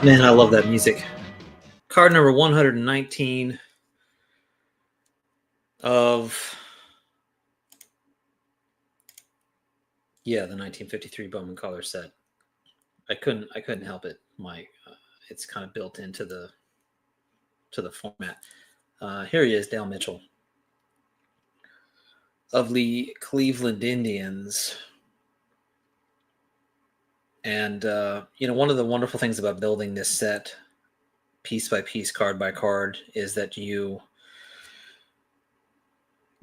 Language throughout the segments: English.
Man, I love that music. Card number 119 of the 1953 Bowman color set. I couldn't help it. It's kind of built into the format. Here he is, Dale Mitchell of the Cleveland Indians. And one of the wonderful things about building this set, piece by piece, card by card, is that you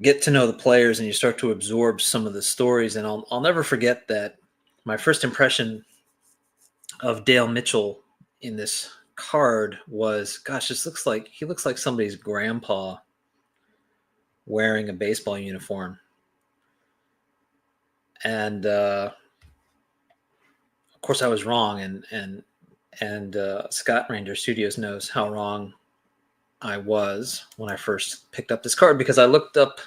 get to know the players and you start to absorb some of the stories. And I'll never forget that my first impression of Dale Mitchell in this card was, gosh, he looks like somebody's grandpa wearing a baseball uniform. And of course I was wrong, and Scott Ranger Studios knows how wrong I was when I first picked up this card, because I looked up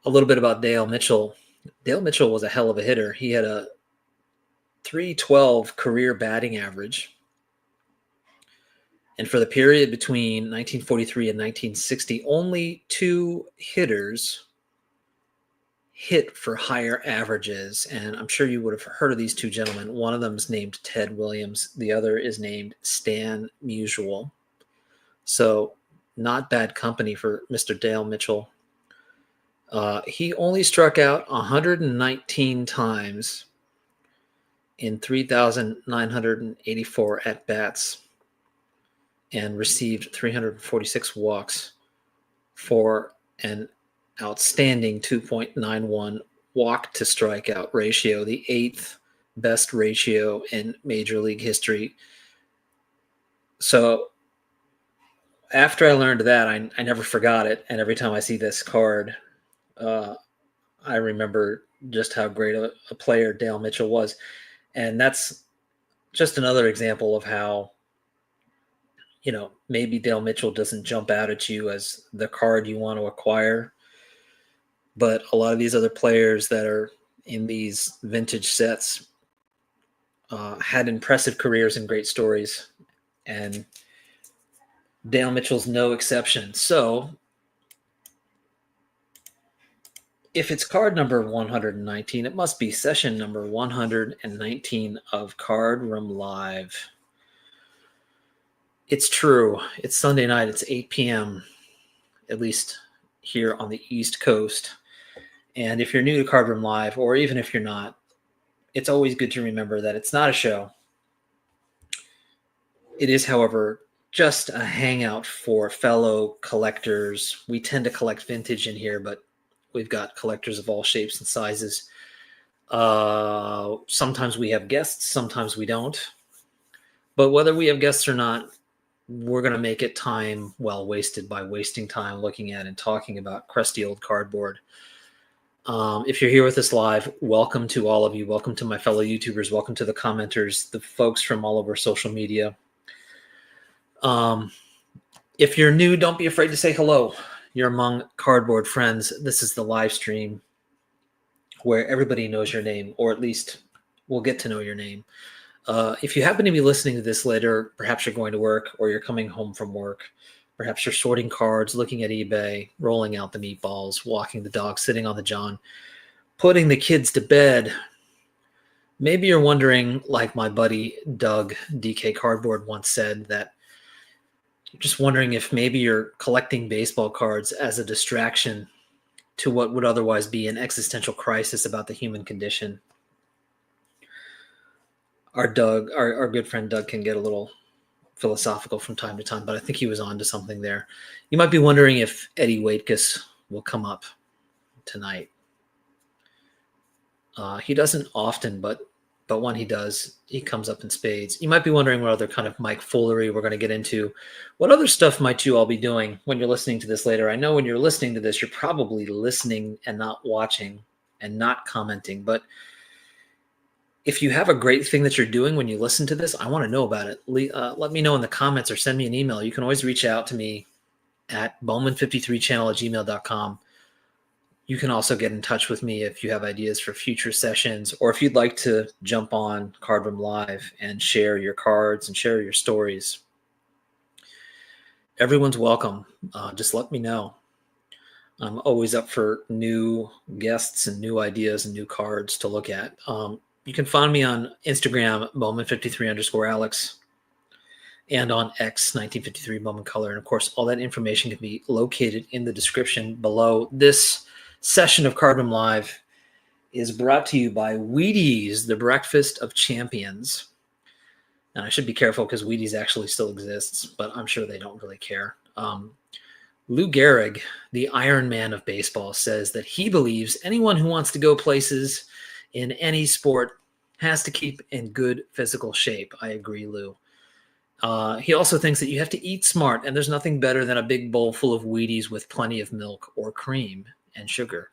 a little bit about Dale Mitchell. Dale Mitchell was a hell of a hitter. He had a .312 career batting average. And for the period between 1943 and 1960, only two hitters hit for higher averages. And I'm sure you would have heard of these two gentlemen. One of them is named Ted Williams. The other is named Stan Musial. So not bad company for Mr. Dale Mitchell. He only struck out 119 times in 3,984 at-bats and received 346 walks for an outstanding 2.91 walk to strikeout ratio, the 8th best ratio in Major League history. So after I learned that, I never forgot it. And every time I see this card, I remember just how great a player Dale Mitchell was. And that's just another example of how, maybe Dale Mitchell doesn't jump out at you as the card you want to acquire. But a lot of these other players that are in these vintage sets had impressive careers and great stories. And Dale Mitchell's no exception. So if it's card number 119, it must be session number 119 of Card Room Live. It's true. It's Sunday night. It's 8 p.m., at least here on the East Coast. And if you're new to Card Room Live, or even if you're not, it's always good to remember that it's not a show. It is, however, just a hangout for fellow collectors. We tend to collect vintage in here, but we've got collectors of all shapes and sizes. Sometimes we have guests, sometimes we don't. But whether we have guests or not, we're going to make it time well wasted by wasting time looking at and talking about crusty old cardboard. If you're here with us live, welcome to all of you. Welcome to my fellow YouTubers. Welcome to the commenters, the folks from all over social media. If you're new, don't be afraid to say hello. You're among cardboard friends. This is the live stream where everybody knows your name, or at least will get to know your name. If you happen to be listening to this later, perhaps you're going to work or you're coming home from work. Perhaps you're sorting cards, looking at eBay, rolling out the meatballs, walking the dog, sitting on the john, putting the kids to bed. Maybe you're wondering, like my buddy Doug, DK Cardboard, once said, that you're just wondering if maybe you're collecting baseball cards as a distraction to what would otherwise be an existential crisis about the human condition. Our good friend Doug can get a little philosophical from time to time, but I think he was on to something there. You might be wondering if Eddie Waitkus will come up tonight. He doesn't often, but when he does, he comes up in spades. You might be wondering what other kind of Mike foolery we're going to get into. What other stuff might you all be doing when you're listening to this later? I know when you're listening to this, you're probably listening and not watching and not commenting, but if you have a great thing that you're doing when you listen to this, I want to know about it. Let me know in the comments or send me an email. You can always reach out to me at bowman53channel@gmail.com. You can also get in touch with me if you have ideas for future sessions, or if you'd like to jump on Cardroom Live and share your cards and share your stories. Everyone's welcome. Just let me know. I'm always up for new guests and new ideas and new cards to look at. You can find me on Instagram, Bowman53_Alex, and on X, 1953 Bowman Color. And of course, all that information can be located in the description below. This session of Cardroom Live is brought to you by Wheaties, the breakfast of champions. And I should be careful because Wheaties actually still exists, but I'm sure they don't really care. Lou Gehrig, the Iron Man of baseball, says that he believes anyone who wants to go places in any sport has to keep in good physical shape. I agree, Lou. He also thinks that you have to eat smart, and there's nothing better than a big bowl full of Wheaties with plenty of milk or cream and sugar.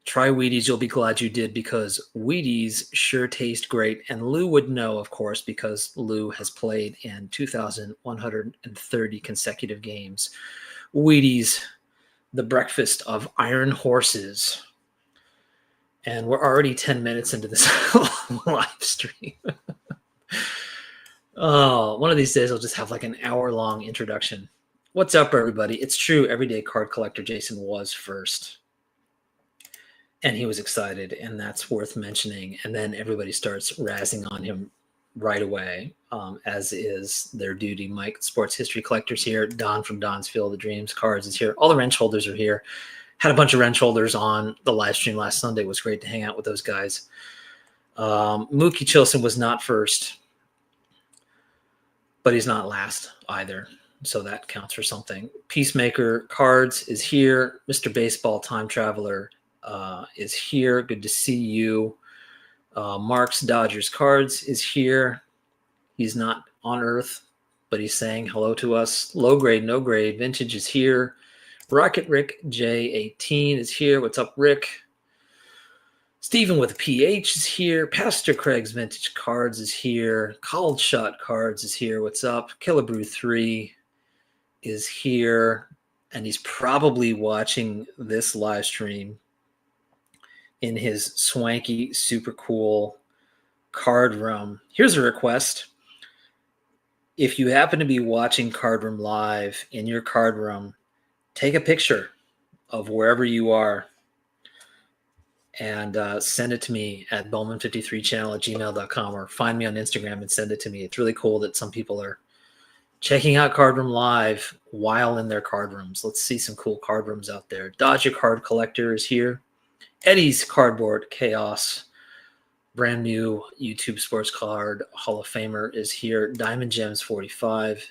Try Wheaties, you'll be glad you did, because Wheaties sure taste great. And Lou would know, of course, because Lou has played in 2,130 consecutive games. Wheaties, the breakfast of iron horses. And we're already 10 minutes into this live stream. Oh, one of these days I'll just have like an hour-long introduction. What's up, everybody? It's true, everyday card collector Jason was first. And he was excited, and that's worth mentioning. And then everybody starts razzing on him right away, as is their duty. Mike, Sports History Collector's here. Don from Don's Field of Dreams Cards is here. All the wrench holders are here. Had a bunch of wrench holders on the live stream last Sunday. It was great to hang out with those guys. Mookie Chilson was not first, but he's not last either. So that counts for something. Peacemaker Cards is here. Mr. Baseball Time Traveler is here. Good to see you. Mark's Dodgers Cards is here. He's not on Earth, but he's saying hello to us. Low Grade, No Grade, Vintage is here. Rocket Rick J18 is here. What's up, Rick? Stephen with a PH is here. Pastor Craig's Vintage Cards is here. Cold Shot Cards is here. What's up? Killabrew 3 is here. And he's probably watching this live stream in his swanky, super cool card room. Here's a request. If you happen to be watching Cardroom Live in your card room, take a picture of wherever you are and send it to me at bowman53channel@gmail.com, or find me on Instagram and send it to me. It's really cool that some people are checking out Cardroom Live while in their card rooms. Let's see some cool card rooms out there. Dodger Card Collector is here. Eddie's Cardboard Chaos, brand new YouTube Sports Card Hall of Famer, is here. Diamond Gems 45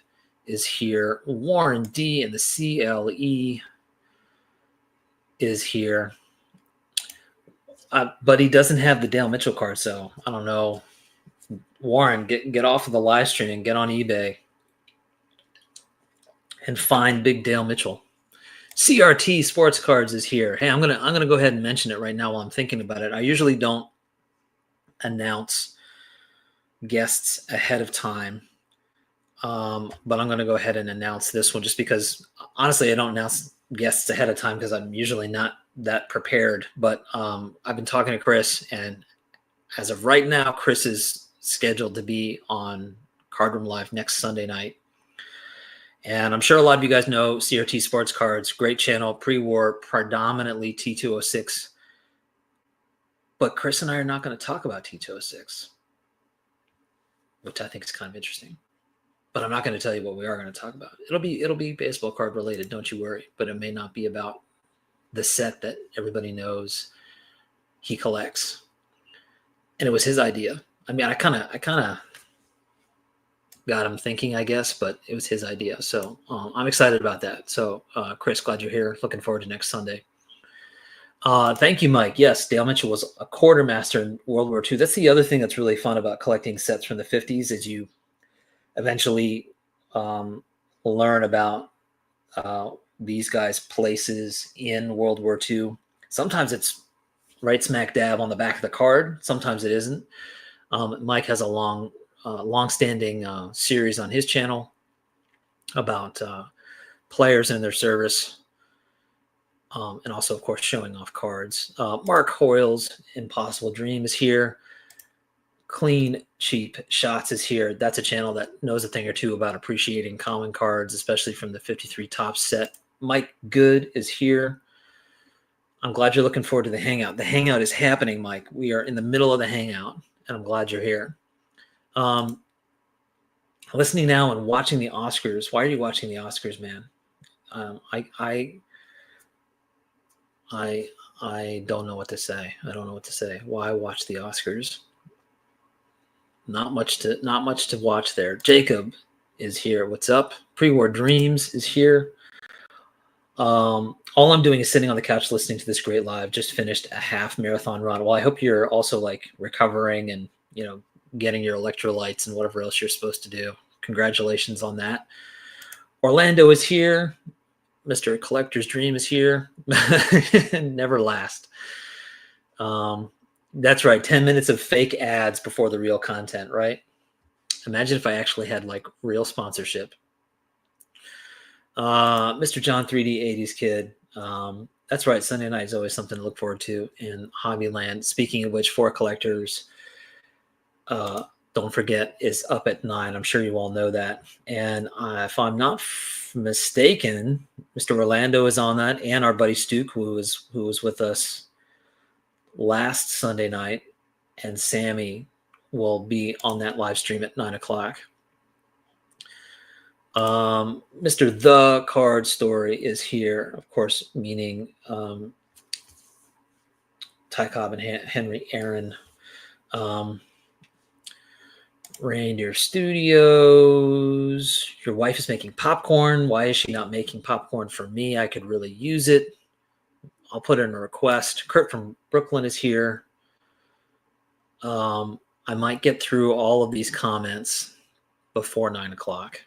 is here. Warren D and the CLE is here. But he doesn't have the Dale Mitchell card, so I don't know. Warren, get off of the live stream and get on eBay and find Big Dale Mitchell. CRT Sports Cards is here. Hey, I'm gonna go ahead and mention it right now while I'm thinking about it. I usually don't announce guests ahead of time, but I'm gonna go ahead and announce this one just because, honestly, I don't announce guests ahead of time because I'm usually not that prepared. But I've been talking to Chris, and as of right now, Chris is scheduled to be on Cardroom Live next Sunday night. And I'm sure a lot of you guys know CRT Sports Cards, great channel, pre-war, predominantly T206. But Chris and I are not going to talk about T206, which I think is kind of interesting. But I'm not going to tell you what we are going to talk about. It'll be baseball card related, don't you worry. But it may not be about the set that everybody knows he collects. And it was his idea. I mean, I kind of got him thinking, I guess, but it was his idea. So I'm excited about that. So Chris, glad you're here. Looking forward to next Sunday. Thank you, Mike. Yes, Dale Mitchell was a quartermaster in World War II. That's the other thing that's really fun about collecting sets from the 50s is you eventually learn about these guys' places in World War II. Sometimes it's right smack dab on the back of the card. Sometimes it isn't. Mike has a long-standing series on his channel about players and their service. And also, of course, showing off cards. Mark Hoyle's Impossible Dream is here. Clean Cheap Shots is here. That's a channel that knows a thing or two about appreciating common cards, especially from the 53 top set. Mike Good is here. I'm glad you're looking forward to the hangout. The hangout is happening, Mike. We are in the middle of the hangout, and I'm glad you're here. Listening now and watching the Oscars. Why are you watching the Oscars, man? I don't know what to say. I don't know what to say. Why watch the Oscars? Not much to watch there. Jacob is here. What's up? Pre-War Dreams is here. All I'm doing is sitting on the couch listening to this great live. Just finished a half marathon run. Well, I hope you're also like recovering and getting your electrolytes and whatever else you're supposed to do. Congratulations on that. Orlando is here. Mr. Collector's Dream is here. Never last. That's right. 10 minutes of fake ads before the real content, right? Imagine if I actually had like real sponsorship. Mr. John 3D 80s Kid. That's right. Sunday night is always something to look forward to in Hobbyland. Speaking of which, for collectors, don't forget, is up at 9. I'm sure you all know that. And if I'm not mistaken, Mr. Orlando is on that, and our buddy Stuke, who was with us last Sunday night, and Sammy will be on that live stream at 9 o'clock. Mr. The Card Story is here, of course, meaning Ty Cobb and Henry Aaron. Reindeer Studios. Your wife is making popcorn. Why is she not making popcorn for me? I could really use it. I'll put in a request. Kurt from Brooklyn is here. I might get through all of these comments before 9 o'clock.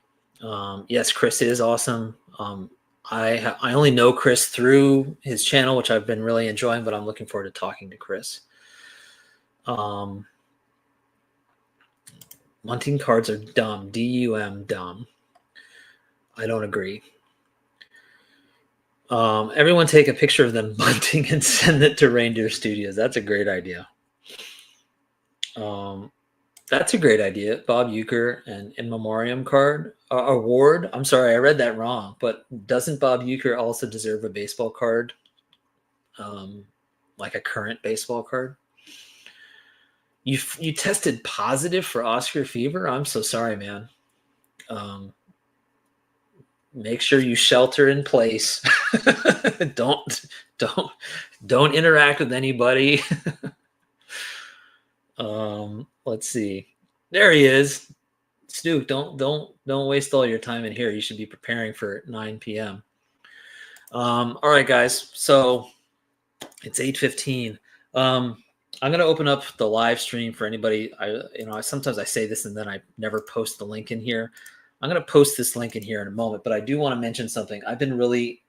Yes, Chris is awesome. I only know Chris through his channel, which I've been really enjoying, but I'm looking forward to talking to Chris. Bunting cards are dumb. D-U-M, dumb. I don't agree. Everyone take a picture of them bunting and send it to Reindeer Studios. That's a great idea. That's a great idea. Bob Uecker and In Memoriam card award. I'm sorry, I read that wrong. But doesn't Bob Uecker also deserve a baseball card? Like a current baseball card? You tested positive for Oscar fever? I'm so sorry, man. Make sure you shelter in place. Don't interact with anybody. Let's see. There he is. Stu, don't waste all your time in here. You should be preparing for 9 p.m. All right, guys. So it's 8:15. I'm going to open up the live stream for anybody. Sometimes I say this and then I never post the link in here. I'm going to post this link in here in a moment, but I do want to mention something. I've been really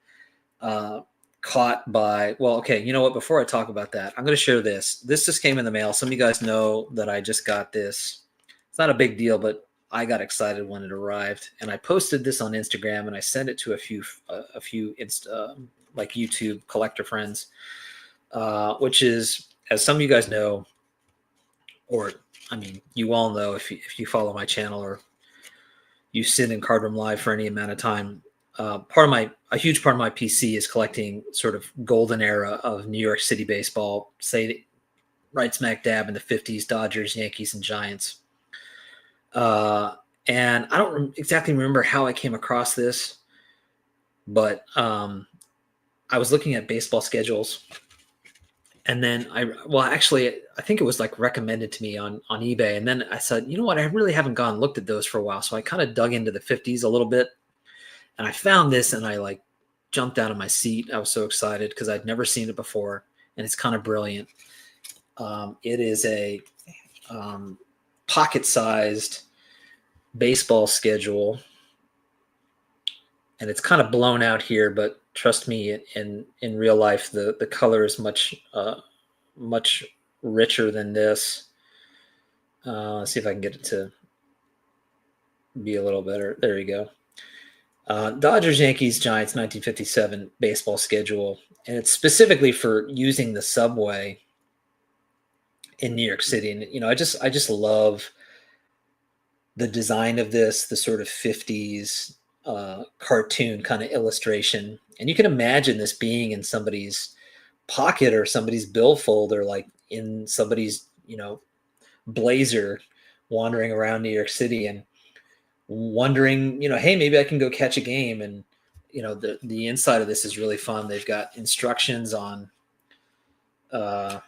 caught by, well, okay, you know what? Before I talk about that, I'm going to share this. This just came in the mail. Some of you guys know that I just got this. It's not a big deal, but I got excited when it arrived. And I posted this on Instagram and I sent it to a few like YouTube collector friends, which is, as some of you guys know, or I mean, you all know if you follow my channel or you sit in Card Room Live for any amount of time, a huge part of my PC is collecting sort of golden era of New York City baseball, say right smack dab in the 50s, Dodgers, Yankees, and Giants. And I don't exactly remember how I came across this, but I was looking at baseball schedules. And then I think it was like recommended to me on eBay. And then I said, you know what? I really haven't gone and looked at those for a while. So I kind of dug into the 50s a little bit and I found this and I like jumped out of my seat. I was so excited because I'd never seen it before and it's kind of brilliant. It is a pocket-sized baseball schedule and it's kind of blown out here, but trust me, in real life, the color is much richer than this. Let's see if I can get it to be a little better. There you go. Dodgers, Yankees, Giants, 1957 baseball schedule, and it's specifically for using the subway in New York City. And I just love the design of this, the sort of 50s cartoon kind of illustration. And you can imagine this being in somebody's pocket or somebody's billfold or like in somebody's, blazer wandering around New York City and wondering, hey, maybe I can go catch a game. And, the inside of this is really fun. They've got instructions on uh,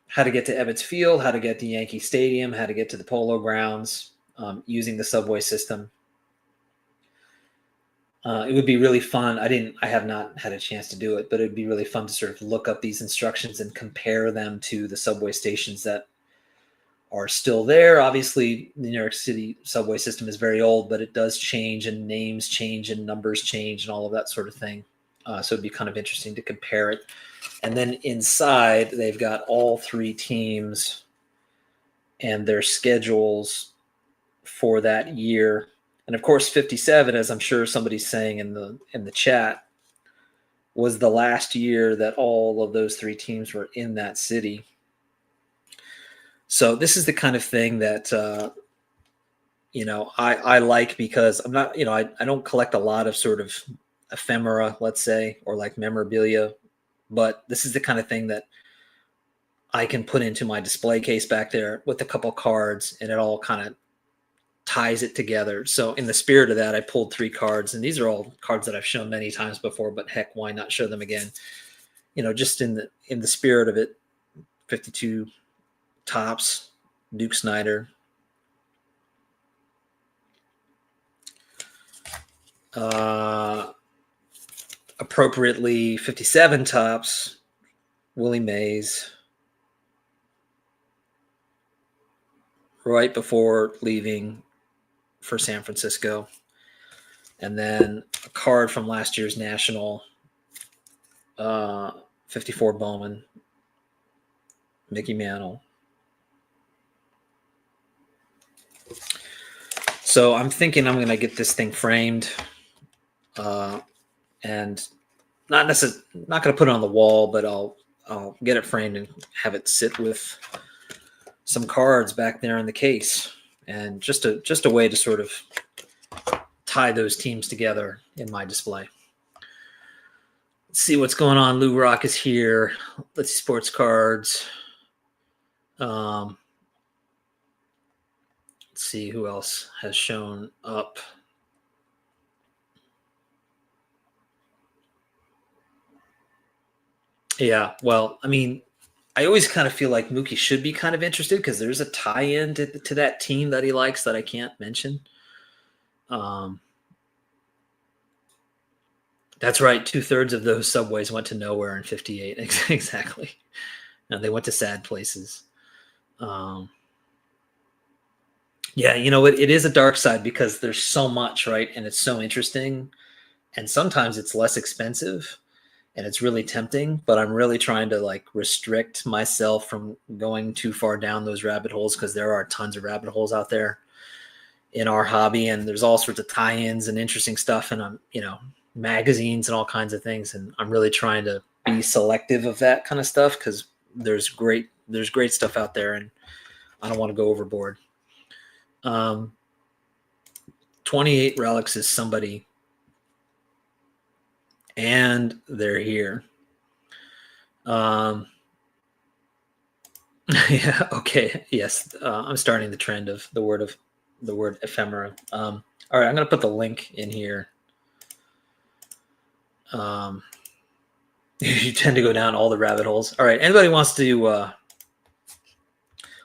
how to get to Ebbets Field, how to get to Yankee Stadium, how to get to the Polo Grounds using the subway system. It would be really fun. I have not had a chance to do it, but it'd be really fun to sort of look up these instructions and compare them to the subway stations that are still there. Obviously, the New York City subway system is very old, but it does change and names change and numbers change and all of that sort of thing. So it'd be kind of interesting to compare it. And then inside, they've got all three teams and their schedules for that year. And of course, 57, as I'm sure somebody's saying in the chat, was the last year that all of those three teams were in that city. So this is the kind of thing that I like, because I'm not, I don't collect a lot of sort of ephemera, let's say, or like memorabilia, but this is the kind of thing that I can put into my display case back there with a couple cards, and it all kind of ties it together. So in the spirit of that, I pulled three cards, and these are all cards that I've shown many times before, but heck, why not show them again? Just in the spirit of it. 52 Topps, Duke Snider. Appropriately 57 Topps, Willie Mays, right before leaving for San Francisco. And then a card from last year's National, 54 Bowman, Mickey Mantle. So I'm thinking I'm going to get this thing framed, and not going to put it on the wall, but I'll get it framed and have it sit with some cards back there in the case, and just a way to sort of tie those teams together in my display. Let's see what's going on. Lou Rock is here. Let's see sports cards. Let's see who else has shown up. Yeah, well, I mean, I always kind of feel like Mookie should be kind of interested, because there's a tie-in to that team that he likes that I can't mention. That's right. 2/3 of those subways went to nowhere in 58. Exactly. No, they went to sad places. Yeah, it is a dark side, because there's so much, right? And it's so interesting. And sometimes it's less expensive and it's really tempting, but I'm really trying to like restrict myself from going too far down those rabbit holes, because there are tons of rabbit holes out there in our hobby, and there's all sorts of tie-ins and interesting stuff, and I'm, magazines and all kinds of things. And I'm really trying to be selective of that kind of stuff, because there's great stuff out there, and I don't want to go overboard. 28 Relics is somebody, and they're here. Yeah, okay, yes. I'm starting the trend of the word ephemera. All right, I'm going to put the link in here. You tend to go down all the rabbit holes. All right, anybody wants to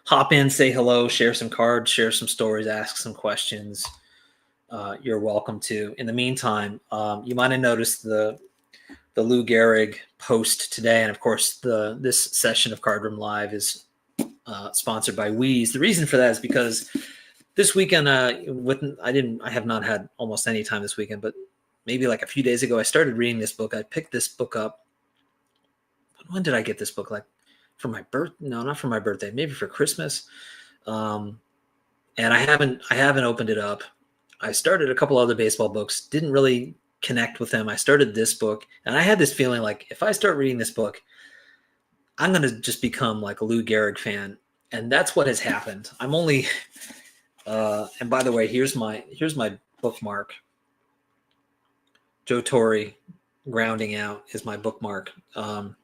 hop in, say hello, share some cards, share some stories, ask some questions, you're welcome to. In the meantime, you might have noticed the Lou Gehrig post today, and of course this session of Card Room Live is sponsored by Wheeze. The reason for that is because this weekend, I have not had almost any time this weekend, but maybe like a few days ago, I started reading this book. I picked this book up. When did I get this book? Like for my birth? No, not for my birthday. Maybe for Christmas. And I haven't opened it up. I started a couple other baseball books, didn't really connect with them. I started this book, and I had this feeling like if I start reading this book, I'm going to just become like a Lou Gehrig fan. And that's what has happened. I'm only, and by the way, here's my bookmark. Joe Torre, Grounding Out is my bookmark. I'm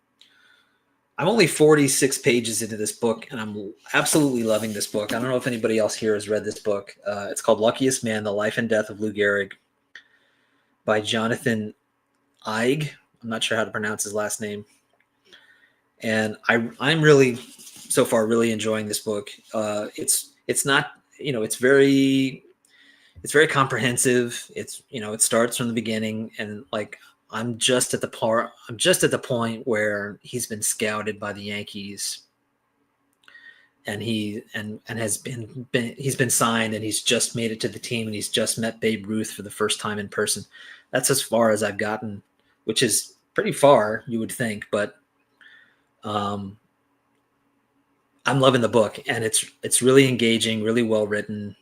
only 46 pages into this book, and I'm absolutely loving this book. I don't know if anybody else here has read this book. It's called Luckiest Man, The Life and Death of Lou Gehrig by Jonathan Eig. I'm not sure how to pronounce his last name. And I'm really, so far, really enjoying this book. It's not, it's very comprehensive. It starts from the beginning, and like I'm just at the point where he's been scouted by the Yankees, and he's been signed, and he's just made it to the team, and he's just met Babe Ruth for the first time in person. That's as far as I've gotten, which is pretty far, you would think, but I'm loving the book, and it's really engaging, really well written.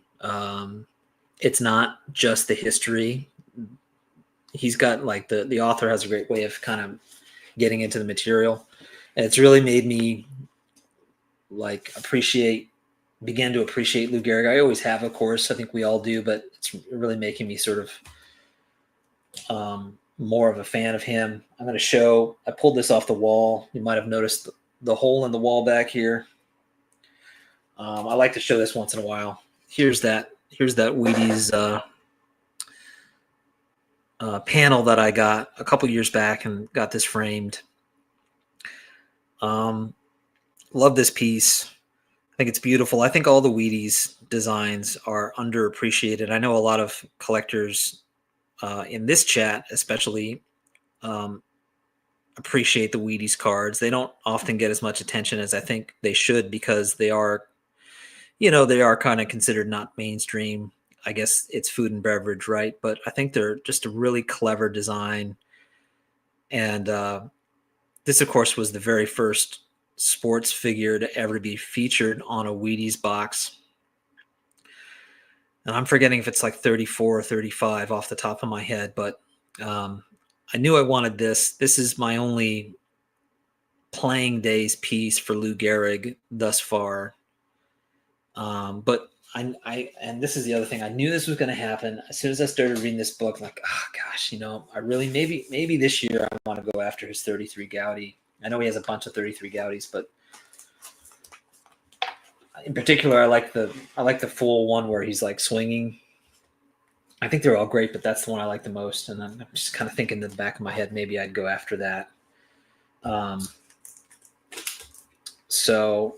It's not just the history. He's got like the author has a great way of kind of getting into the material, and it's really made me like begin to appreciate Lou Gehrig. I always have, of course. I think we all do, but it's really making me sort of more of a fan of him. I'm going to show. I pulled this off the wall. You might have noticed the hole in the wall back here. I like to show this once in a while. Here's that Wheaties panel that I got a couple years back and got this framed. Love this piece. I think it's beautiful. I think all the Wheaties designs are underappreciated. I know a lot of collectors in this chat especially appreciate the Wheaties cards. They don't often get as much attention as I think they should, because they are kind of considered not mainstream. I guess it's food and beverage, right? But I think they're just a really clever design. And this, of course, was the very first sports figure to ever be featured on a Wheaties box. And I'm forgetting if it's like 34 or 35 off the top of my head, but I knew I wanted this. This is my only playing days piece for Lou Gehrig thus far. But and this is the other thing. I knew this was going to happen as soon as I started reading this book. Like, oh gosh, I really maybe this year I want to go after his 33 Gaudy. I know he has a bunch of 33 Gaudis, but in particular, I like the full one where he's like swinging. I think they're all great, but that's the one I like the most. And I'm just kind of thinking in the back of my head, maybe I'd go after that. So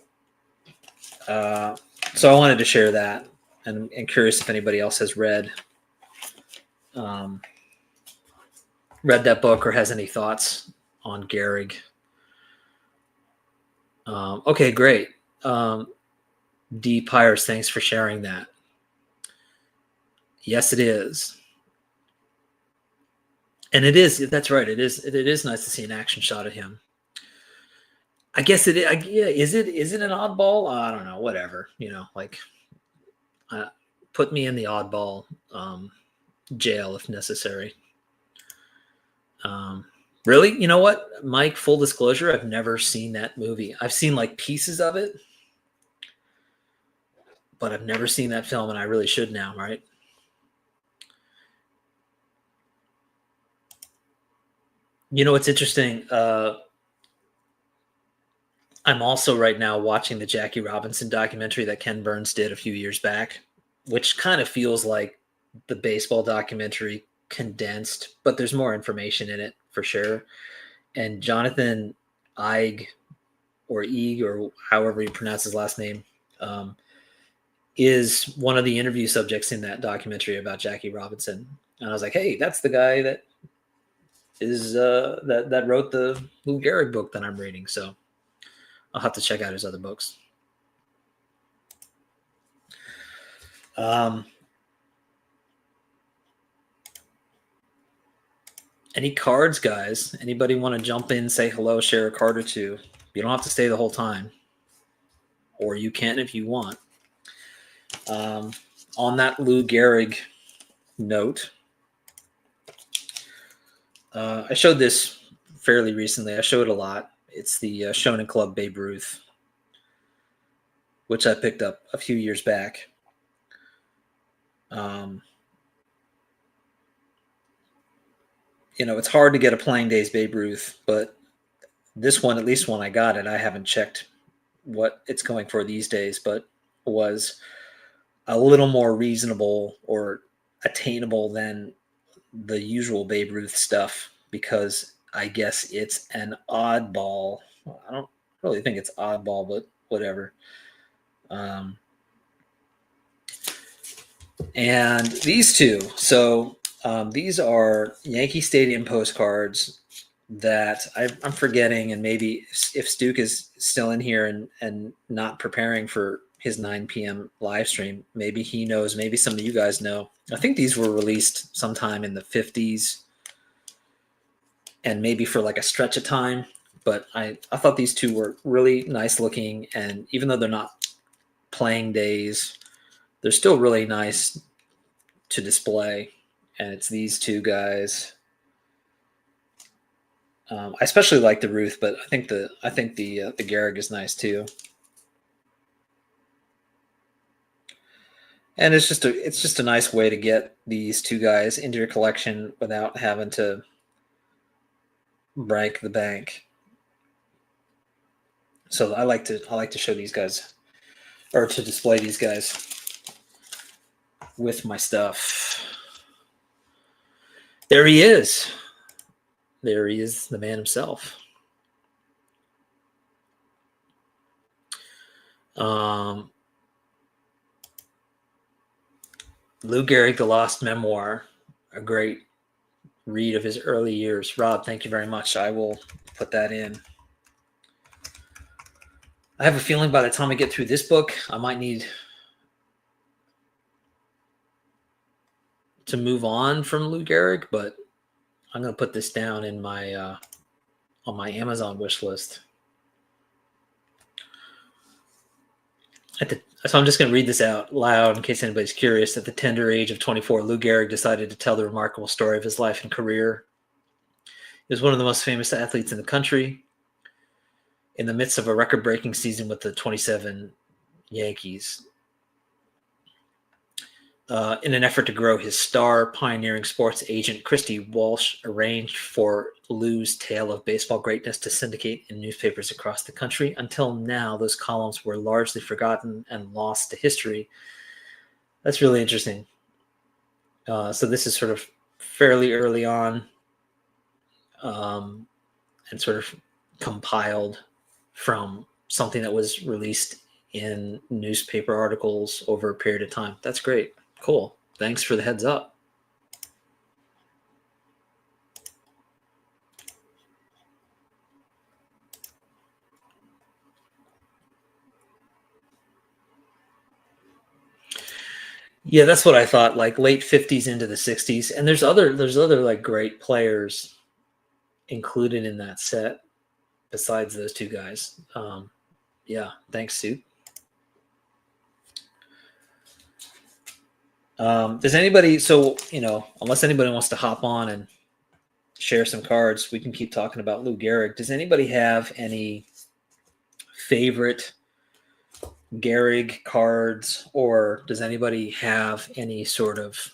I wanted to share that, and curious if anybody else has read that book or has any thoughts on Gehrig. Okay, great. D. Pyres, thanks for sharing that. Yes, it is. And it is. That's right. It is nice to see an action shot of him. I guess it. Yeah. Is it an oddball? I don't know. Whatever. Put me in the oddball jail if necessary. Really? You know what, Mike? Full disclosure: I've never seen that movie. I've seen like pieces of it, but I've never seen that film, and I really should now, right? It's interesting. I'm also right now watching the Jackie Robinson documentary that Ken Burns did a few years back, which kind of feels like the baseball documentary condensed, but there's more information in it for sure. And Jonathan Eig, or however you pronounce his last name, is one of the interview subjects in that documentary about Jackie Robinson. And I was like, hey, that's the guy that is that wrote the Lou Gehrig book that I'm reading. So I'll have to check out his other books. Any cards, guys? Anybody want to jump in, say hello, share a card or two? You don't have to stay the whole time, or you can if you want. On that Lou Gehrig note. I showed this fairly recently. I show it a lot. It's the Shonen Club Babe Ruth, which I picked up a few years back. It's hard to get a Playing Days Babe Ruth, but this one, at least when I got it, I haven't checked what it's going for these days, but was a little more reasonable or attainable than the usual Babe Ruth stuff, because I guess it's an oddball. I don't really think it's oddball, but whatever. And these two. So these are Yankee Stadium postcards that I'm forgetting, and maybe if Stuke is still in here and not preparing for his 9 p.m. live stream, maybe he knows, maybe some of you guys know. I think these were released sometime in the 50s and maybe for like a stretch of time, but I thought these two were really nice looking, and even though they're not Playing Days, they're still really nice to display. And it's these two guys. I especially like the Ruth, but I think the Gehrig is nice too. And it's just a nice way to get these two guys into your collection without having to break the bank. So I like to show these guys, or to display these guys with my stuff. There he is. There he is, the man himself. Lou Gehrig, The Lost Memoir, a great read of his early years. Rob, thank you very much. I will put that in. I have a feeling by the time I get through this book, I might need to move on from Lou Gehrig, but I'm going to put this down in my on my Amazon wish list. So I'm just going to read this out loud in case anybody's curious. At the tender age of 24, Lou Gehrig decided to tell the remarkable story of his life and career. He was one of the most famous athletes in the country. In the midst of a record-breaking season with the 27 Yankees, in an effort to grow his star, pioneering sports agent Christy Walsh arranged for Lou's tale of baseball greatness to syndicate in newspapers across the country. Until now, those columns were largely forgotten and lost to history. That's really interesting. So this is sort of fairly early on, and sort of compiled from something that was released in newspaper articles over a period of time. That's great. Cool. Thanks for the heads up. Yeah, that's what I thought, like late 50s into the 60s. And there's other like great players included in that set besides those two guys. Yeah, thanks, Sue. Does anybody, unless anybody wants to hop on and share some cards, we can keep talking about Lou Gehrig. Does anybody have any favorite Gehrig cards, or does anybody have any sort of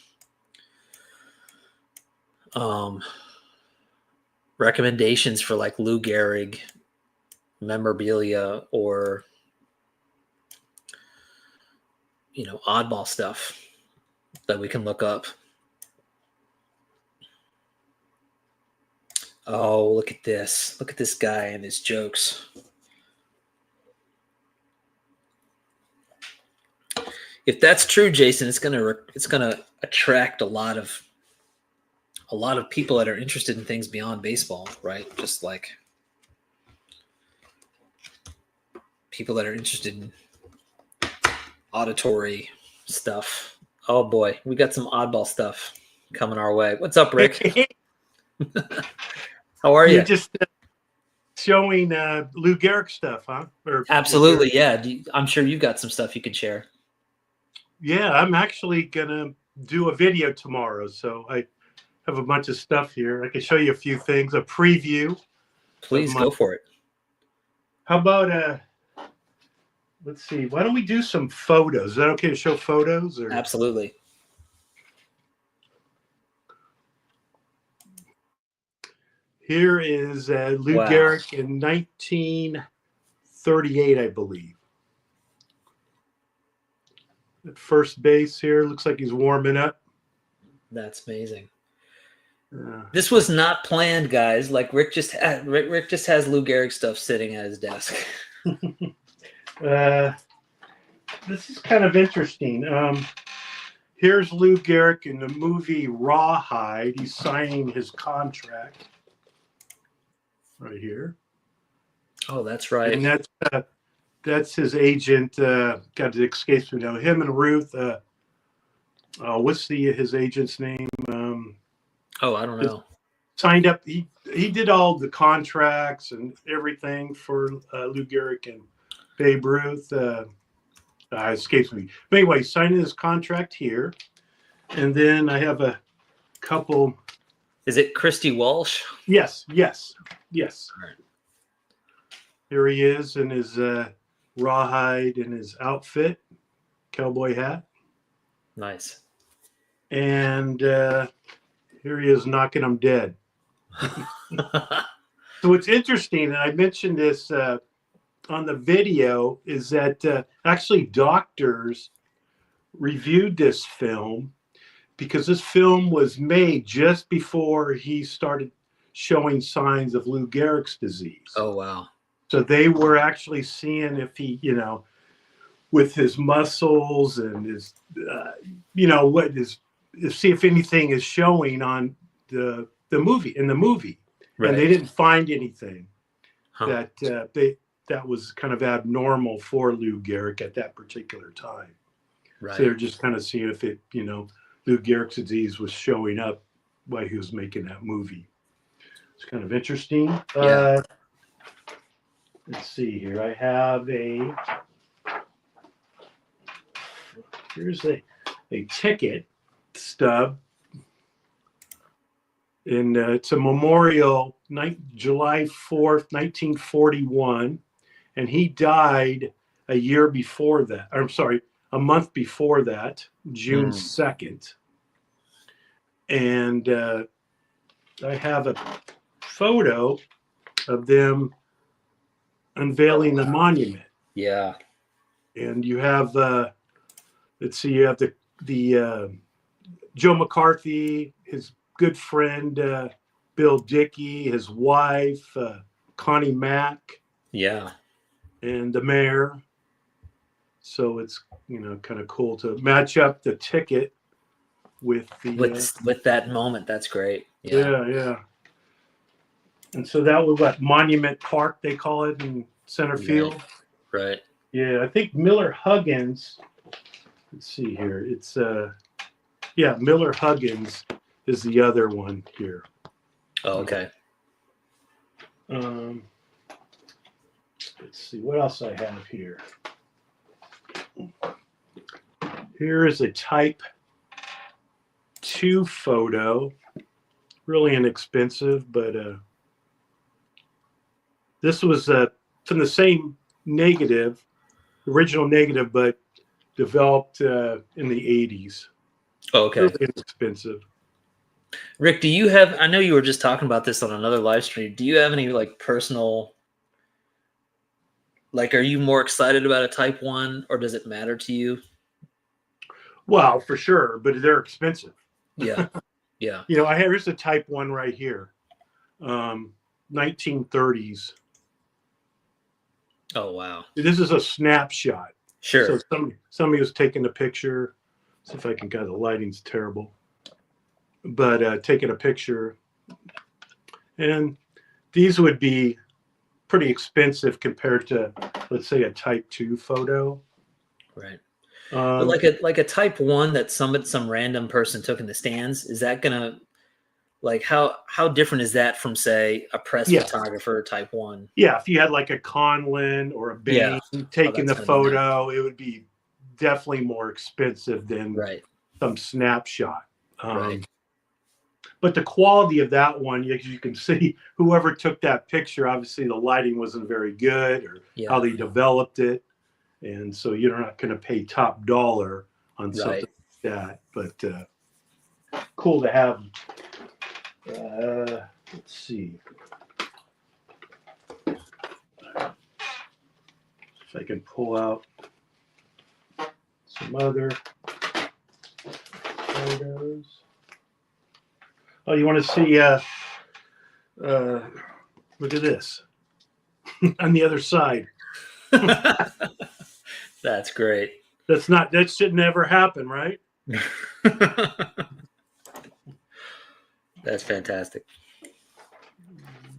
recommendations for like Lou Gehrig memorabilia or oddball stuff that we can look up? Oh, look at this. Look at this guy and his jokes. If that's true, Jason, it's gonna attract a lot of people that are interested in things beyond baseball, right? Just like people that are interested in auditory stuff. Oh boy, we got some oddball stuff coming our way. What's up, Rick? How are you? You're just showing Lou Gehrig stuff, huh? Absolutely, yeah. I'm sure you've got some stuff you can share. Yeah, I'm actually gonna do a video tomorrow, so I have a bunch of stuff here. I can show you a few things, a preview. Please go for it. How about let's see. Why don't we do some photos? Is that okay to show photos? Or? Absolutely. Here is Lou Gehrig in 1938, I believe. At first base here, looks like he's warming up. That's amazing. This was not planned, guys. Like Rick just has Lou Gehrig stuff sitting at his desk. This is kind of interesting. Here's Lou Gehrig in the movie Rawhide. He's signing his contract right here. Oh, that's right. And that's his agent. God, it escapes me now. Him and Ruth. What's his agent's name? Oh, I don't know. Signed up. He did all the contracts and everything for Lou Gehrig and Babe Ruth. Escapes me. But anyway, signing his contract here, and then I have a couple. Is it Christy Walsh? Yes. All right. Here he is in his rawhide and his outfit, cowboy hat. Nice. And here he is knocking him dead. So what's interesting, and I mentioned this on the video, is that actually doctors reviewed this film because this film was made just before he started showing signs of Lou Gehrig's disease. Oh, wow. So they were actually seeing if he, with his muscles and his, see if anything is showing on the movie, right. And they didn't find anything that was kind of abnormal for Lou Gehrig at that particular time. Right. So they're just kind of seeing if it, Lou Gehrig's disease was showing up while he was making that movie. It's kind of interesting. Yeah. Let's see here. I have here's a ticket stub. And it's a memorial, July 4th, 1941. And he died a month before that, June 2nd. And I have a photo of them unveiling the monument. Yeah. And you have, let's see, you have the Joe McCarthy, his good friend, Bill Dickey, his wife, Connie Mack. Yeah. And the mayor. So it's, kind of cool to match up the ticket with the with that moment. That's great. Yeah. And so that was Monument Park, they call it in center field. Right. Yeah, I think Miller Huggins. Let's see here. It's Miller Huggins is the other one here. Oh, okay. Let's see what else I have here. Here is a Type 2 photo. Really inexpensive, but this was from the same original negative, but developed in the 80s. Oh, okay. Really inexpensive. Rick, do you have, I know you were just talking about this on another live stream. Do you have any personal, are you more excited about a Type 1 or does it matter to you? Well, for sure, but they're expensive. Yeah. Yeah. Here's a Type 1 right here. 1930s. Oh, wow. This is a snapshot. Sure. So somebody was taking a picture. See if I can get the lighting's terrible. But taking a picture. And these would be pretty expensive compared to, let's say, a Type 2 photo. Right. But like a Type 1 that some random person took in the stands, is that gonna how different is that from, say, a press photographer Type 1? Yeah, if you had a Conlon or a Bain taking the photo, it would be definitely more expensive than some snapshot. Right. But the quality of that one, as you can see, whoever took that picture, obviously the lighting wasn't very good, or how they developed it. And so you're not going to pay top dollar on something like that. But cool to have. Let's see. If I can pull out some other photos. Oh, you want to see? Look at this on the other side. That's great. That should never happen, right? That's fantastic.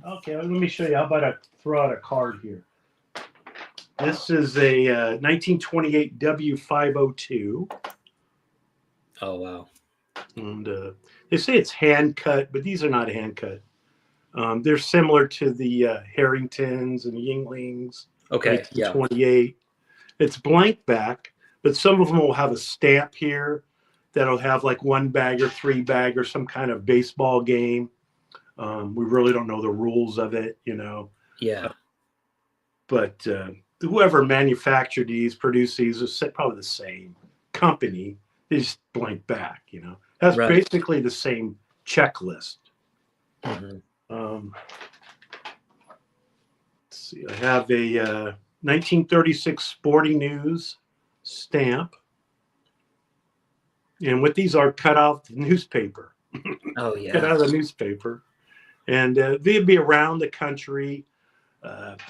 Okay, let me show you. How about I throw out a card here? This is a 1928 W502. Oh, wow. And they say it's hand cut, but these are not hand cut. They're similar to the Harringtons and Yinglings. Okay, 1928. It's blank back, but some of them will have a stamp here that'll have like 1 bag or 3 bag or some kind of baseball game. We really don't know the rules of it, you know. Yeah. But whoever manufactured these, produced these, is probably the same company. They just blank back, you know. That's basically the same checklist. Mm-hmm. Let's see. I have a 1936 Sporting News stamp. And what these are, cut out the newspaper. Oh, yeah. Cut out of the newspaper. And they'd be around the country,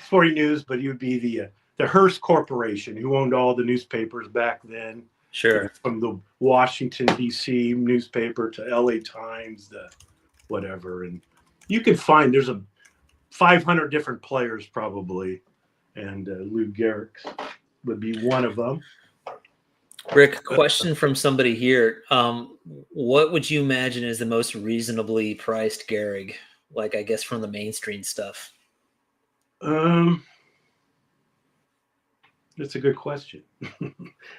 Sporting News, but you'd be the Hearst Corporation, who owned all the newspapers back then. Sure. From the Washington, D.C. newspaper to L.A. Times, the whatever. And you can find there's 500 different players probably. And Lou Gehrig would be one of them. Rick, question from somebody here. What would you imagine is the most reasonably priced Gehrig? Like, I guess from the mainstream stuff. That's a good question.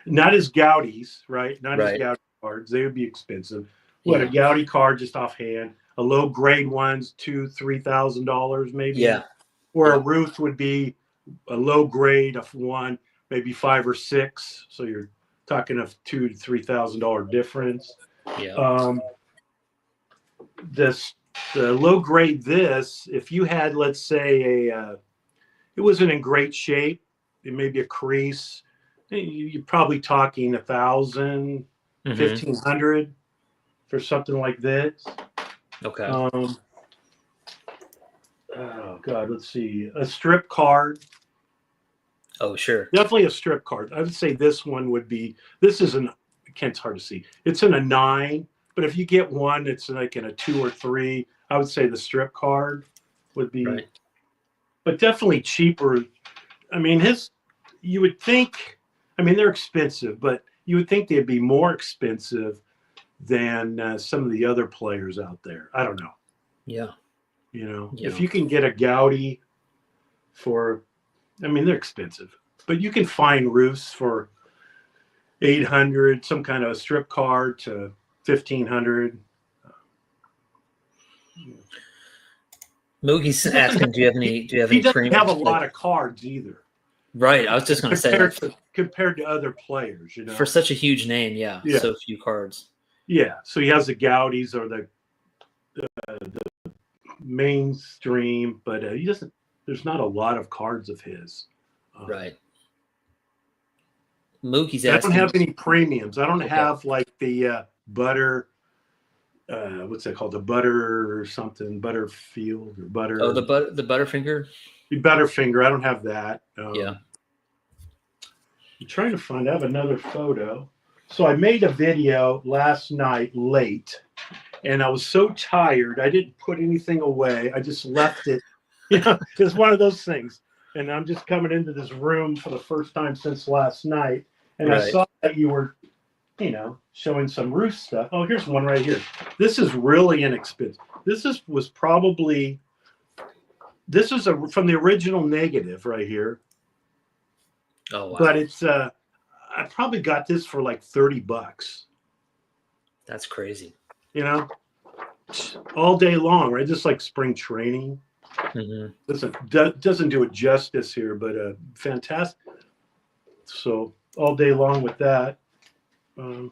Not as Goudy's, right? Not as Goudy cards. They would be expensive. What, a Goudy card just offhand? A low grade one's $2,000-$3,000 maybe. Yeah. Or a Ruth would be a low grade of one, maybe 5 or 6. So you're talking a $2,000 to $3,000 difference. Yeah. The low grade this, if you had, let's say, it wasn't in great shape, it may be a crease, you're probably talking 1,000, 1,500 for something like this. Okay. Oh God, let's see, a strip card. Oh, sure. Definitely a strip card. I would say this one would be. This is it's hard to see. It's in a 9, but if you get one, it's like in a 2 or 3. I would say the strip card would be, but definitely cheaper. I mean, you would think, I mean, they're expensive, but you would think they'd be more expensive than some of the other players out there. I don't know. Yeah. You know, if you can get a Goudy for, I mean, they're expensive, but you can find roofs for 800, some kind of a strip card to 1,500. Moogie's asking, do you have any He doesn't have a lot of cards either. Right. I was just going to say compared to other players, you know, for such a huge name. Yeah. So few cards. Yeah. So he has the Goudys or the mainstream, but he doesn't, there's not a lot of cards of his. Right. Moogie's asking. I don't have any premiums. I don't have like the butter. What's that called? The butter or something, Butterfield or butter. Oh, the Butterfinger. The Butterfinger. I don't have that. Yeah. I'm trying to find. I have another photo. So I made a video last night late, and I was so tired. I didn't put anything away. I just left it. You know, it's one of those things. And I'm just coming into this room for the first time since last night, and I saw that you were, you know, showing some roof stuff. Oh, here's one right here. This is really inexpensive. This was probably, this is from the original negative right here. Oh, wow. But it's I probably got this for like $30. That's crazy. You know, all day long, right? Just like spring training. Mm-hmm. Doesn't do it justice here, but fantastic. So all day long with that. I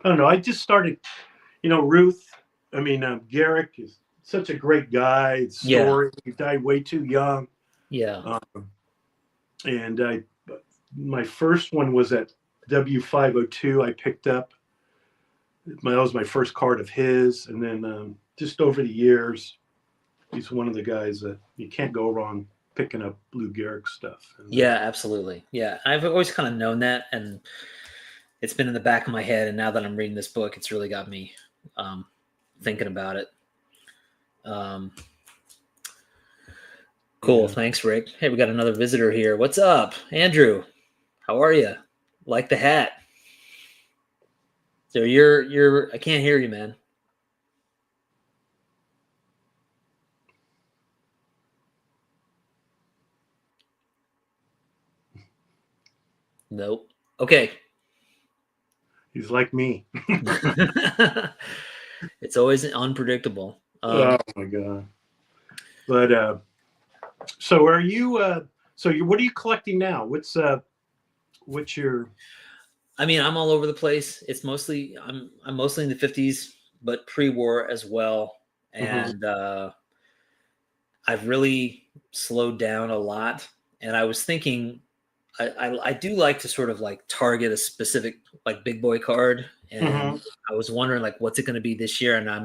don't know. I just started, Ruth. I mean, Gehrig is such a great guy. Yeah. Story. He died way too young. Yeah. And my first one was at W502. I picked up. That was my first card of his, and then just over the years, he's one of the guys that you can't go wrong picking up Lou Gehrig stuff. And, Yeah, absolutely. Yeah. I've always kind of known that, and it's been in the back of my head. And now that I'm reading this book, it's really got me thinking about it. Cool. Yeah. Thanks, Rick. Hey, we got another visitor here. What's up, Andrew? How are you? Like the hat. So you're. I can't hear you, man. Nope. Okay. He's like me. It's always unpredictable. Oh my god! But so are you? What are you collecting now? What's your? I mean, I'm all over the place. It's mostly I'm mostly in the 50s, but pre-war as well. And I've really slowed down a lot. And I was thinking, I do like to sort of like target a specific like big boy card. And I was wondering like, what's it going to be this year? And it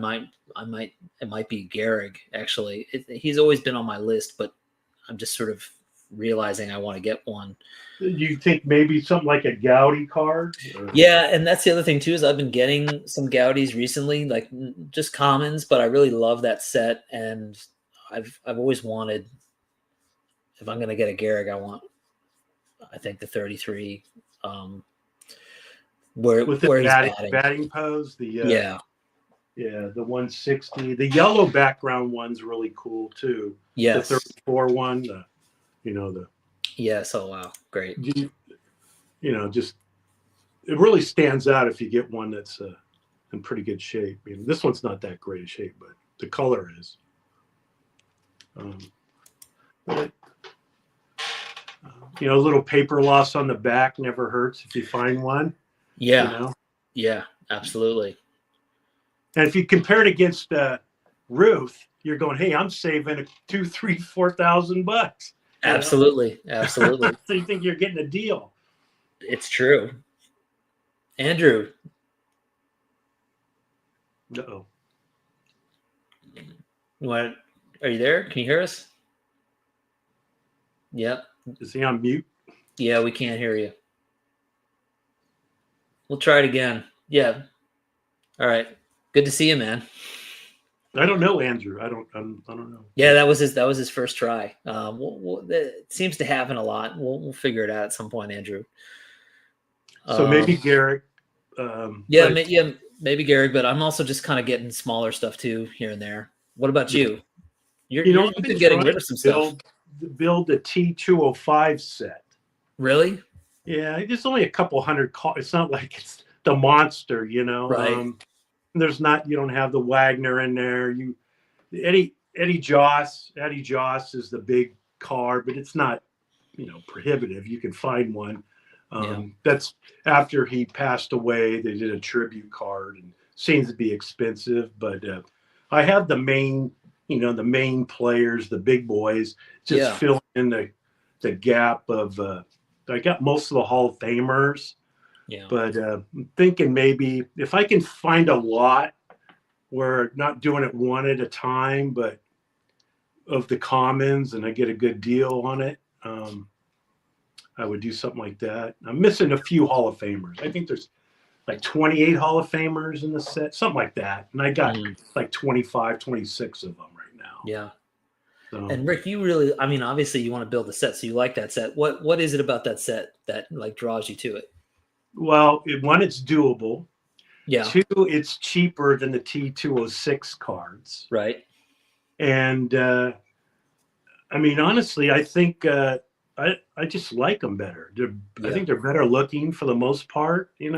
might be Gehrig actually. He's always been on my list, but I'm just sort of realizing I want to get one. You think maybe something like a Gowdy card? Yeah, and that's the other thing too is I've been getting some Gaudis recently, like just commons, but I really love that set, and I've always wanted, if I'm gonna get a Gehrig, I think the 33, where With the he's batting pose, yeah, the 160, the yellow background one's really cool too. yes, The 34 one, yes, oh wow, great. Just it really stands out if you get one that's in pretty good shape. I mean, this one's not that great a shape, but the color is. A little paper loss on the back never hurts if you find one. Yeah, yeah, absolutely. And if you compare it against Ruth, you're going, hey, I'm saving $2,000, $3,000, $4,000. Absolutely, absolutely. So you think you're getting a deal? It's true. Andrew. Uh-oh. Are you there? Can you hear us? Yep. Is he on mute? Yeah, we can't hear you. We'll try it again. Yeah. All right. Good to see you, man. I don't know, Andrew. I don't know. Yeah, that was his first try. It seems to happen a lot. We'll figure it out at some point, Andrew. So maybe Gehrig. Maybe Gehrig, but I'm also just kind of getting smaller stuff too here and there. What about you? You've been getting rid of some stuff. Build a T205 set. Really? Yeah, there's only a couple hundred. It's not like it's the monster, Right. You don't have the Wagner in there. Eddie Joss is the big car, but it's not, prohibitive. You can find one. That's after he passed away. They did a tribute card and seems to be expensive, but I have the main, the main players, the big boys, just filling in the gap of. I got most of the Hall of Famers. Yeah. But I'm thinking maybe if I can find a lot where not doing it one at a time, but of the commons, and I get a good deal on it, I would do something like that. I'm missing a few Hall of Famers. I think there's like 28 Hall of Famers in the set, something like that. And I got like 25, 26 of them right now. Yeah. So, and Rick, obviously you want to build a set, so you like that set. What is it about that set that like draws you to it? Well, one, it's doable. Yeah. Two, it's cheaper than the T206 cards. Right. And honestly, I think I just like them better. I think they're better looking for the most part, Yep.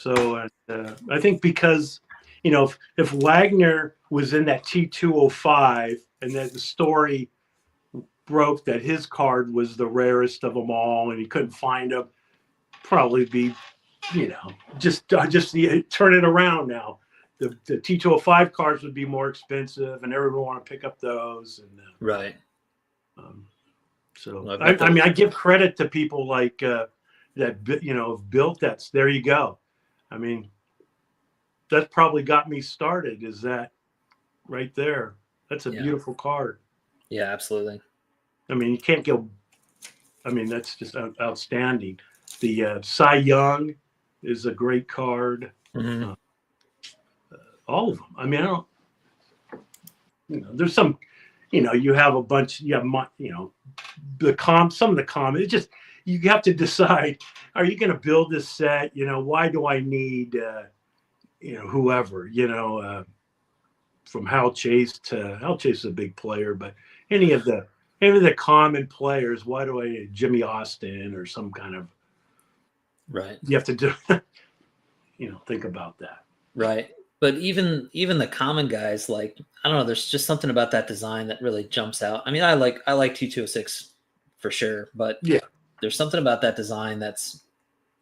So I think because, if Wagner was in that T205 and that the story broke that his card was the rarest of them all and he couldn't find them, probably be, just turn it around now. The T205 cards would be more expensive and everyone would want to pick up those. And Right. So I mean, I give credit to people like that, have built that. There you go. I mean, that probably got me started. Is that right there? That's a beautiful card. Yeah, absolutely. I mean, you can't go. I mean, that's just outstanding. The Cy Young is a great card. Mm-hmm. All of them. I mean, I don't. There's some. You have a bunch. You have some of the common. It just, you have to decide: are you going to build this set? Why do I need? Whoever. From Hal Chase is a big player, but any of the common players, why do I need Jimmy Austin or some kind of, right? You have to do, think about that. Right. But even the common guys, like, I don't know, there's just something about that design that really jumps out. I mean, I like T206 for sure, but yeah, there's something about that design that's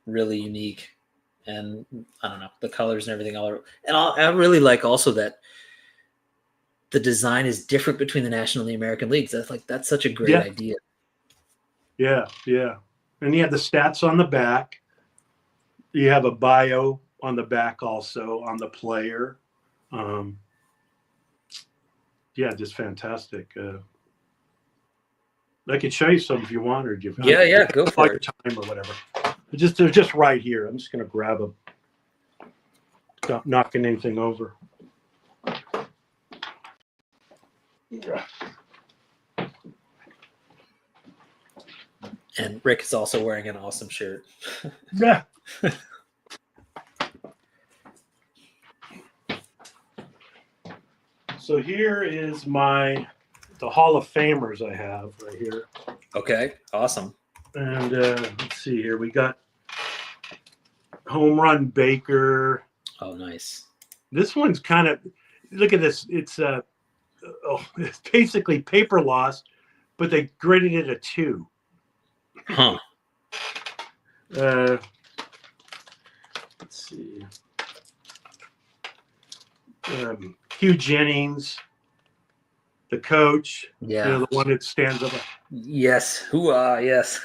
really unique. And I don't know, the colors and everything. I really like also that the design is different between the National and the American leagues. That's such a great idea. Yeah, yeah. And you have the stats on the back. You have a bio on the back also on the player. Just fantastic. I could show you some if you want, or go for it. Time or whatever. They're just right here. I'm just going to grab them. Not knocking anything over. Yeah. And Rick is also wearing an awesome shirt. Yeah. So here is the Hall of Famers I have right here. Okay, awesome. And let's see here. We got Home Run Baker. Oh, nice. This one's kind of, look at this. It's it's basically paper loss, but they graded it a 2. Huh. Let's see. Hugh Jennings, the coach. Yeah. The one that stands up. Yes. Yes.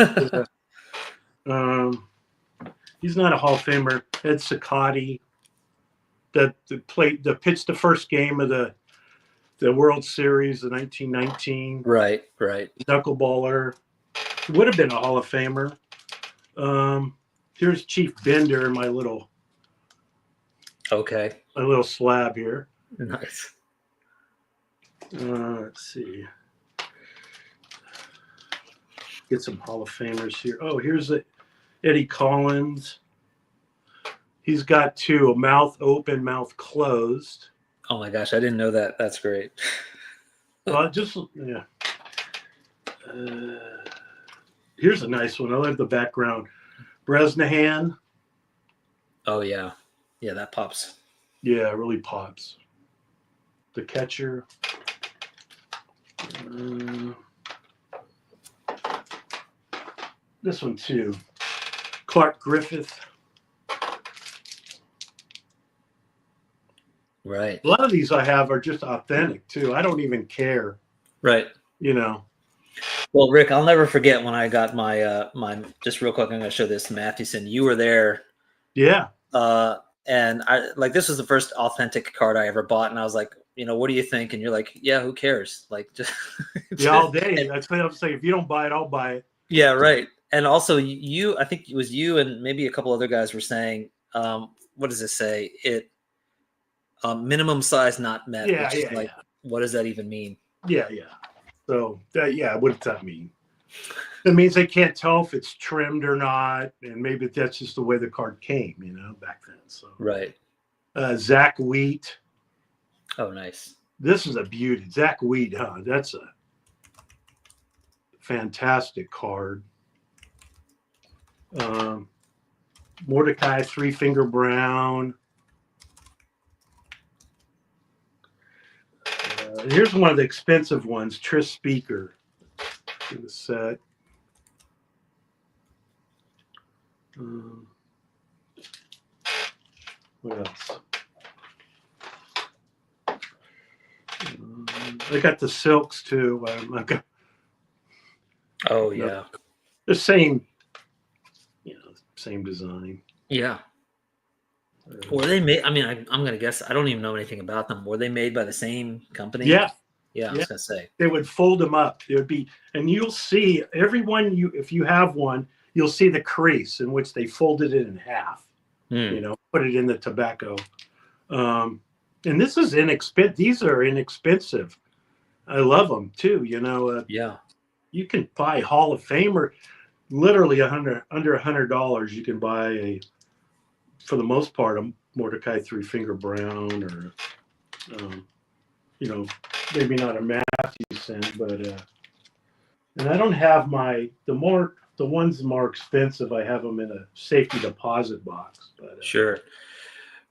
He's not a Hall of Famer. Ed Cicotti, that pitched the first game of the World Series in 1919. Right. Knuckleballer. Would have been a Hall of Famer. Here's Chief Bender in my little slab here. Nice. Let's see. Get some Hall of Famers here. Oh, here's Eddie Collins. He's got 2, a mouth open, mouth closed. Oh my gosh, I didn't know that. That's great. Here's a nice one. I love the background. Bresnahan. Oh yeah, that pops. Yeah, it really pops. The catcher. This one too. Clark Griffith. Right. A lot of these I have are just authentic too. I don't even care. Right. Well, Rick, I'll never forget when I got my just real quick, I'm going to show this Mathewson. You were there. Yeah. And I this was the first authentic card I ever bought, and I was like, what do you think? And you're like, yeah, who cares? Like, just all day. That's what I'm saying. If you don't buy it, I'll buy it. Yeah, right. And also, I think it was you and maybe a couple other guys were saying, what does it say? Minimum size not met. Yeah. What does that even mean? Yeah. So what does that mean? It means they can't tell if it's trimmed or not, and maybe that's just the way the card came, back then. So right. Zach Wheat. Oh, nice. This is a beauty. Zach Wheat, huh? That's a fantastic card. Mordecai Three Finger Brown. Here's one of the expensive ones, Tris Speaker. In the set. What else? I got the silks too. I got, Oh yeah, the same, same design. yeah. Were they made? I mean, I'm gonna guess. I don't even know anything about them. Were they made by the same company? Yeah, yeah. I was gonna say they would fold them up. There would be, and you'll see every one. If you have one, you'll see the crease in which they folded it in half. Put it in the tobacco. And this is inexpensive. These are inexpensive. I love them too. yeah. You can buy Hall of Famer, literally under $100. You can buy for the most part, a Mordecai Three Finger Brown, or maybe not a Matthew scent, but and I don't have the ones more expensive. I have them in a safety deposit box. But Sure.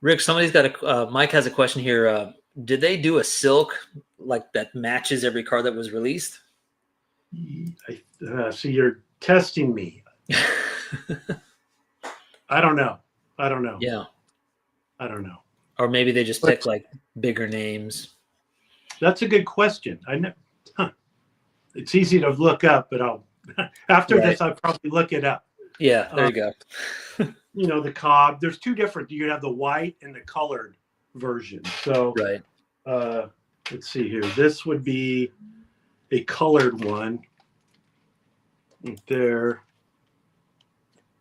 Rick, somebody's got Mike has a question here. Did they do a silk like that matches every card that was released? So you're testing me. I don't know. Yeah. I don't know. Or maybe they just pick like bigger names. That's a good question. It's easy to look up, but after this, I'll probably look it up. Yeah, there you go. The cob. There's two different. You have the white and the colored version. So, let's see here. This would be a colored one right there.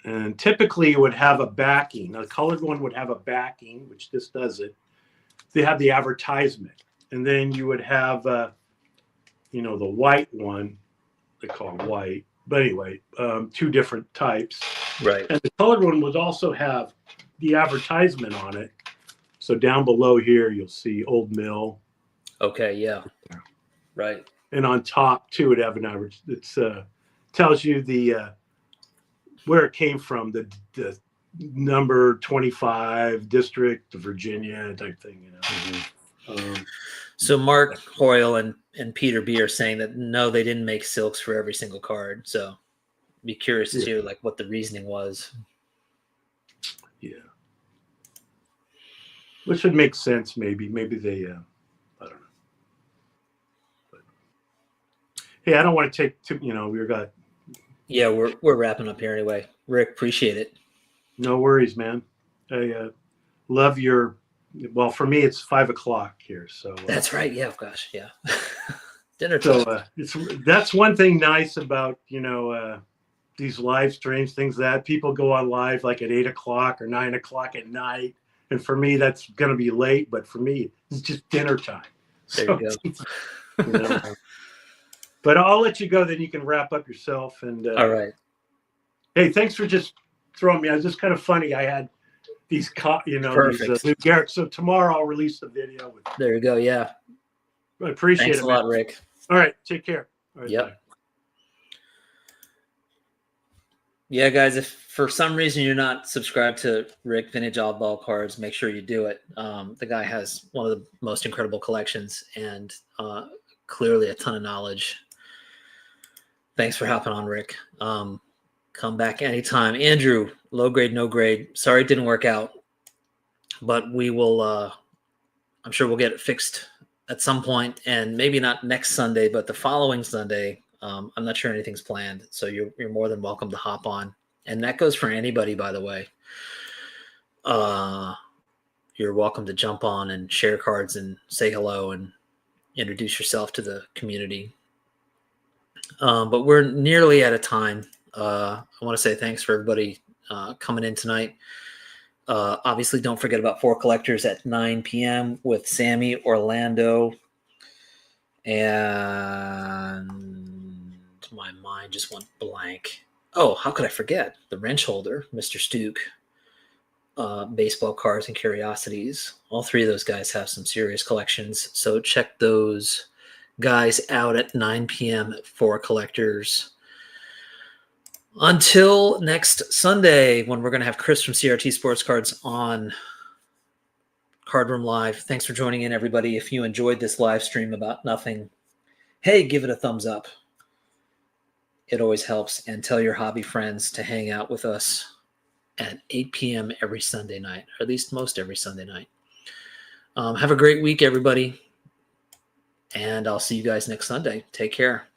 And typically it would have a backing. A colored one would have a backing, which this doesn't. They have the advertisement. And then you would have, the white one, they call it white. But anyway, two different types. Right. And the colored one would also have the advertisement on it. So down below here, you'll see Old Mill. Okay, yeah. Right. And on top, too, it have an average. It's tells you the where it came from, the number 25 district, Virginia type thing. So Mark Hoyle and Peter B are saying that no, they didn't make silks for every single card. So be curious to hear like what the reasoning was. Yeah. Which would make sense, maybe. Maybe they I don't know. But, hey, I don't want to take we've got. Yeah, we're wrapping up here anyway. Rick, appreciate it. No worries, man. I love your. Well, for me, it's 5:00 here, so that's right. Yeah, gosh, yeah. Dinner time. So that's one thing nice about these live streams, things that people go on live like at 8:00 or 9:00 at night, and for me that's going to be late. But for me, it's just dinner time. There you go. But I'll let you go. Then you can wrap up yourself. And all right. Hey, thanks for just throwing me. It was just kind of funny. I had these, Perfect. these Lou Gehrig. So tomorrow I'll release the video. There you go. Yeah. I appreciate Thanks it. a lot, Rick. All right. Take care. All right, yep. Bye. Yeah, guys, if for some reason you're not subscribed to Rick Vintage Oddball Cards, make sure you do it. The guy has one of the most incredible collections and clearly a ton of knowledge. Thanks for hopping on, Rick. Come back anytime. Andrew, low grade, no grade. Sorry it didn't work out, but we will, I'm sure we'll get it fixed at some point, and maybe not next Sunday, but the following Sunday. I'm not sure anything's planned, so you're more than welcome to hop on. And that goes for anybody, by the way. You're welcome to jump on and share cards and say hello and introduce yourself to the community. But we're nearly out of time. I want to say thanks for everybody coming in tonight. Obviously, don't forget about 4 Collectors at 9 p.m. with Sammy, Orlando, and my mind just went blank. Oh, how could I forget? The wrench holder, Mr. Stuke, baseball cards and curiosities. All 3 of those guys have some serious collections. So check those guys out at 9 p.m. at 4 Collectors. Until next Sunday, when we're going to have Chris from CRT Sports Cards on Card Room Live. Thanks for joining in, everybody. If you enjoyed this live stream about nothing, hey, give it a thumbs up. It always helps. And tell your hobby friends to hang out with us at 8 p.m. every Sunday night, or at least most every Sunday night. Have a great week, everybody. And I'll see you guys next Sunday. Take care.